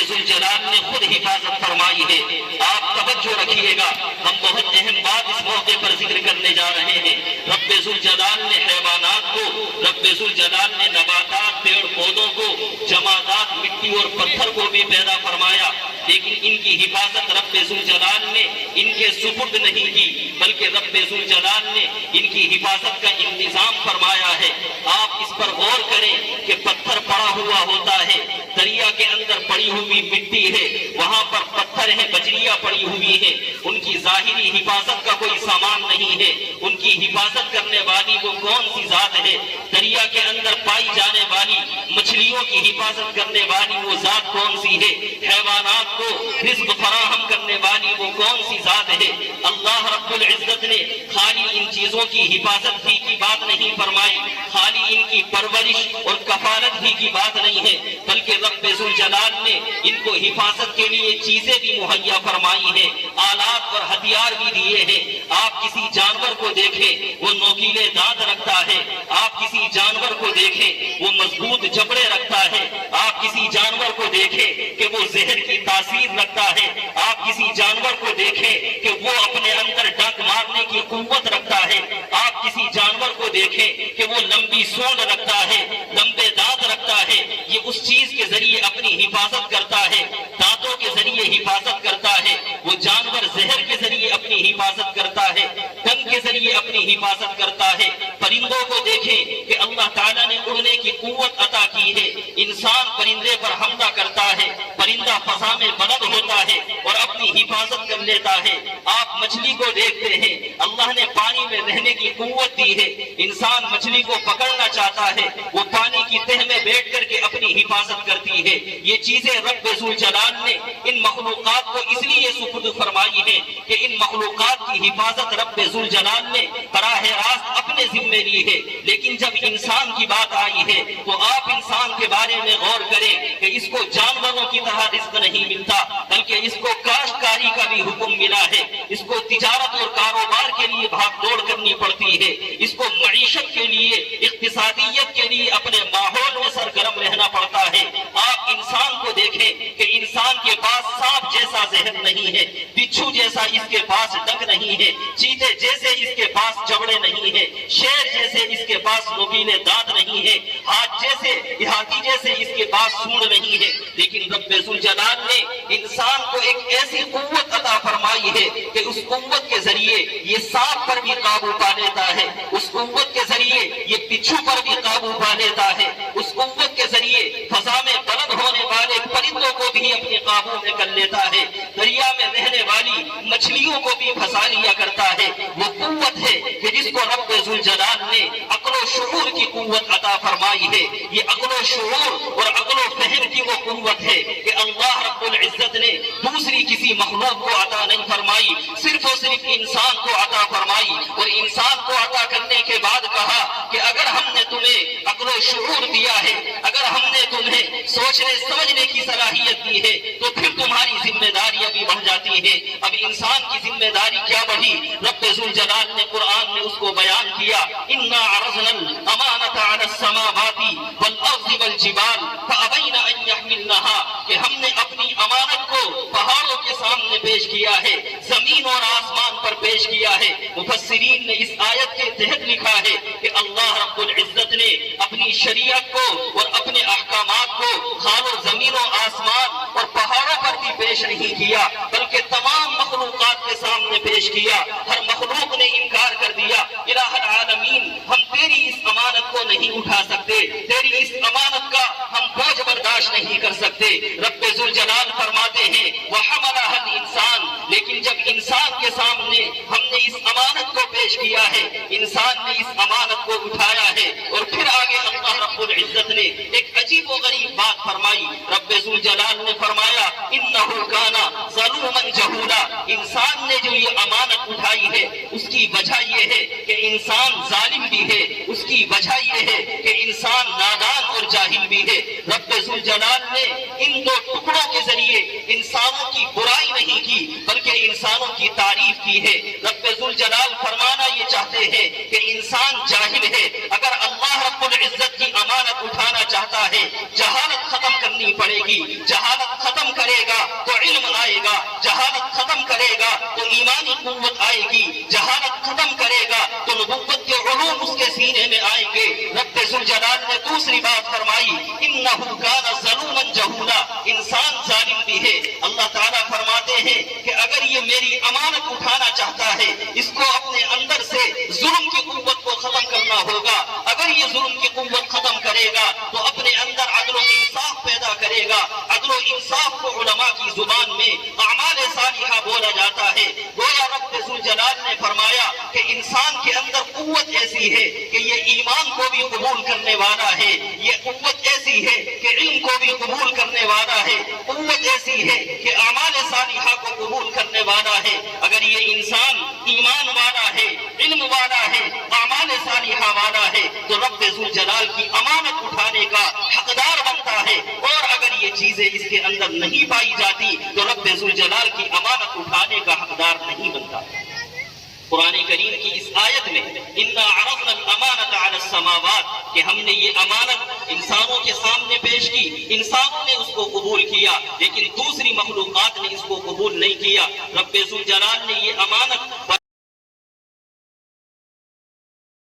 ذوالجلال نے خود حفاظت فرمائی ہے۔ آپ توجہ رکھیے گا، ہم بہت اہم بات اس موقع پر ذکر کرنے جا رہے ہیں۔ رب ذوالجلال نے حیوانات کو، رب ذوالجلال نے نباتات، پیڑ پودوں کو، جمادات، مٹی اور پتھر کو بھی پیدا فرمایا، لیکن ان کی حفاظت رب ذوالجلال نے ان کے سپرد نہیں کی، بلکہ رب ذوالجلال نے ان کی حفاظت کا انتظام فرمایا ہے۔ آپ اس پر غور کریں کہ پتھر پڑا ہوا ہوتا ہے، دریا کے اندر پڑی ہوئی مٹی ہے، وہاں پر پتھر ہیں، بجریاں پڑی ہوئی ہیں، ان کی ظاہری حفاظت کا کوئی سامان نہیں ہے، ان کی حفاظت کرنے والی وہ کون سی ذات ہے؟ دریا کے اندر پائی جانے والی مچھلیوں کی حفاظت کرنے والی وہ ذات کون سی ہے؟ حیوانات کو رزق فراہم کرنے والی وہ کون سی ذات ہے؟ اللہ رب العزت نے خالی ان چیزوں کی حفاظت ہی کی بات نہیں فرمائی، خالی ان کی پرورش اور کفالت ہی کی بات نہیں ہے، بلکہ رب ذوالجلال نے ان کو حفاظت کے لیے چیزیں بھی مہیا فرمائی ہیں، آلات اور ہتھیار بھی دیے ہیں۔ آپ کسی جانور کو دیکھیں وہ نوکیلے دانت رکھتا ہے، آپ کسی جانور کو دیکھیں وہ مضبوط جبڑے رکھتا ہے، آپ کسی جانور کو دیکھیں کہ وہ زہر کی تاثیر رکھتا ہے، آپ کسی جانور کو دیکھیں کہ وہ اپنے اندر ڈنک مارنے کی قوت رکھتا ہے، آپ کسی جانور کو دیکھیں کہ وہ لمبی سونڈ رکھتا ہے، لمبے دانت رکھتا ہے، یہ اس چیز کے ذریعے اپنی حفاظت کرتا ہے، دانتوں کے ذریعے حفاظت کرتا ہے، وہ جانور زہر کے ذریعے اپنی حفاظت کرتا ہے، ڈنک کے ذریعے اپنی حفاظت کرتا ہے۔ پرندوں کو دیکھیں کہ اللہ تعالیٰ نے اڑنے کی قوت عطا کی ہے، انسان پرندے پر حملہ کرتا ہے، پرندہ فضا میں بلند ہوتا ہے اور اپنی حفاظت کر لیتا ہے۔ آپ مچھلی کو دیکھتے ہیں، اللہ نے پانی میں رہنے کی قوت دی ہے، انسان مچھلی کو پکڑنا چاہتا ہے، وہ پانی کی تہ میں بیٹھ کر کے اپنی حفاظت کرتی ہے۔ یہ چیزیں رب ذوالجلال نے ان مخلوقات کو اس لیے سپرد فرمائی ہے کہ ان مخلوقات کی حفاظت رب ذوالجلال نے براہ راست اپنے ذمے لی ہے۔ لیکن جب انسان کی بات آئی ہے تو آپ انسان کے بارے میں غور کریں کہ اس کو جانوروں کی طرح رزق نہیں ملتا، بلکہ اس کو کاشتکاری کا بھی حکم ملا ہے، اس کو تجارت اور کاروبار کے لیے بھاگ دوڑ کرنی پڑتی ہے، اس کو معیشت کے لیے، اقتصادیت کے لیے اپنے ماحول میں سرگرم رہنا پڑتا ہے۔ آپ انسان کو دیکھیں کہ انسان کے پاس سانپ جیسا ذہن نہیں ہے، بچھو جیسا اس کے پاس ڈنک نہیں ہے، چیتے جیسے اس کے پاس جبڑے نہیں ہے، شیر جیسے اس کے پاس نوکیلے دانت نہیں ہے، ہاتھی جیسے اس کے پاس سونڈ نہیں ہے۔ لیکن رب ذوالجلال نے انسان کو ایک ایسی قوت عطا فرمائی ہے کہ اس قوت کے ذریعے یہ سانپ پر بھی قابو پا لیتا ہے، اس قوت کے ذریعے یہ بچھو پر بھی قابو پا لیتا ہے، اس قوت کے ذریعے فضا میں بلند ہونے والے پرندوں کو بھی اپنے قابو میں کر لیتا ہے، دریا میں رہنے والی مچھلیوں کو بھی پھنسا لیا کرتا ہے۔ وہ قوت ہے کہ جس کو رب ذوالجلال نے عقل و شعور کی قوت عطا فرمائی ہے۔ یہ عقل و شعور اور عقل و فہم کی وہ قوت ہے کہ اللہ رب العزت نے دوسری کسی مخلوق کو عطا نہیں فرمائی، صرف اور صرف انسان کو عطا فرمائی، اور انسان کو عطا کرنے کے بعد کہا کہ اگر ہم نے تمہیں عقل و شعور دیا ہے، اگر ہم نے تمہیں سوچنے سمجھنے کی صلاحیت دی ہے تو پھر تمہاری ذمہ داریاں بھی بڑھ جاتی ہیں۔ اب انسان کی ذمہ داری کیا بڑھی؟ رب ذوالجلال نے قرآن میں اس کو بیان کیا، اِنَّا عَرَضْنَا الْأَمَانَةَ عَلَى السَّمَاوَاتِ وَالْأَرْضِ وَالْجِبَالِ فَأَبَيْنَ أَن يَحْمِلْنَهَا، کہ ہم نے اپنی امانت کو پہاڑوں کے سامنے پیش کیا ہے، زمین اور آسمان پر پیش کیا ہے۔ مفسرین نے اس آیت کے تحت لکھا ہے کہ اللہ رب العزت نے اپنی شریعت کو اور اپنے احکامات کو خالو زمین و آسمان اور پہاڑوں پر بھی پیش نہیں کیا، بلکہ تمام مخلوقات کے سامنے پیش کیا۔ ہر مخلوق نے انکار کر دیا، الہ العالمین ہم تیری اس امانت کو نہیں اٹھا سکتے، تیری اس امانت کا ہم بوجھ برداشت نہیں کر سکتے۔ رب ذوالجلال فرماتے ہیں وَحَمَلَهَا الْإِنسَانُ، لیکن جب انسان کے سامنے ہم نے اس امانت کو پیش کیا ہے، انسان نے اس امانت کو اٹھایا ہے، اور پھر آگے اللہ رب العزت نے ایک عجیب و غریب بات فرمائی۔ رب ذوالجلال نے فرمایا إِنَّهُ كَانَ ظَلُومًا جَهُولًا، انسان نے جو یہ امانت اٹھائی ہے اس کی وجہ یہ ہے کہ انسان ظالم بھی ہے، اس کی وجہ یہ ہے کہ انسان نادان اور جاہل بھی ہے۔ رب ذوالجلال نے ان دو ٹکڑوں کے ذریعے انسانوں کی برائی نہیں کی بلکہ انسانوں کی تعریف کی ہے۔ رب ذوالجلال فرمانا یہ چاہتے ہیں کہ انسان جاہل ہے، اگر اللہ رب العزت کی امانت اٹھانا چاہتا ہے جہالت ختم کرنی پڑے گی۔ جہالت ختم کا گا تو علم آئے گا، جہالت ختم کرے گا تو ایمانی قوت آئے گی، جہالت ختم کرے گا تو نبوت کے علوم اس کے سینے میں آئیں گے۔ رب ذوالجلال نے دوسری بات فرمائی، انہ کان ظلوما جہولا، انسان ظالم بھی ہے۔ اللہ تعالیٰ فرماتے ہیں کہ اگر یہ میری امانت اٹھانا چاہتا ہے، اس کو اپنے اندر سے ظلم کی قوت کو ختم کرنا ہوگا۔ اگر یہ ظلم کی قوت ختم کرے گا تو اپنے اندر عدل و انصاف پیدا کرے گا۔ عدل و انصاف کو علماء کی زبان میں اعمال صالحہ بولا جاتا ہے۔ گویا رب ذوالجلال نے فرمایا کہ انسان کے اندر قوت ایسی ہے کہ یہ ایمان کو بھی قبول کرنے والا ہے، یہ قوت ایسی ہے کہ علم کو بھی قبول کرنے والا ہے، قوت ایسی ہے کہ اعمال صالحہ کو قبول کرنے والا ہے۔ اگر یہ انسان ایمان والا ہے، علم والا ہے، اعمال صالحہ والا ہے تو رب ذوالجلال کی امانت اٹھانے کا حقدار بنتا ہے، اور اگر یہ چیزیں اس کے اندر نہیں پائی جاتی تو رب ذوالجلال کی امانت اٹھانے کا حقدار نہیں بنتا۔ قرآن کریم کی اس آیت میں اِنَّا عَرَضْنَا الْأَمَانَةَ عَلَى السَّمَاوَاتِ کہ ہم نے یہ امانت انسانوں کے سامنے پیش کی، انسانوں نے اس کو قبول کیا لیکن دوسری مخلوقات نے اس کو قبول نہیں کیا۔ رب ذوالجلال نے یہ امانت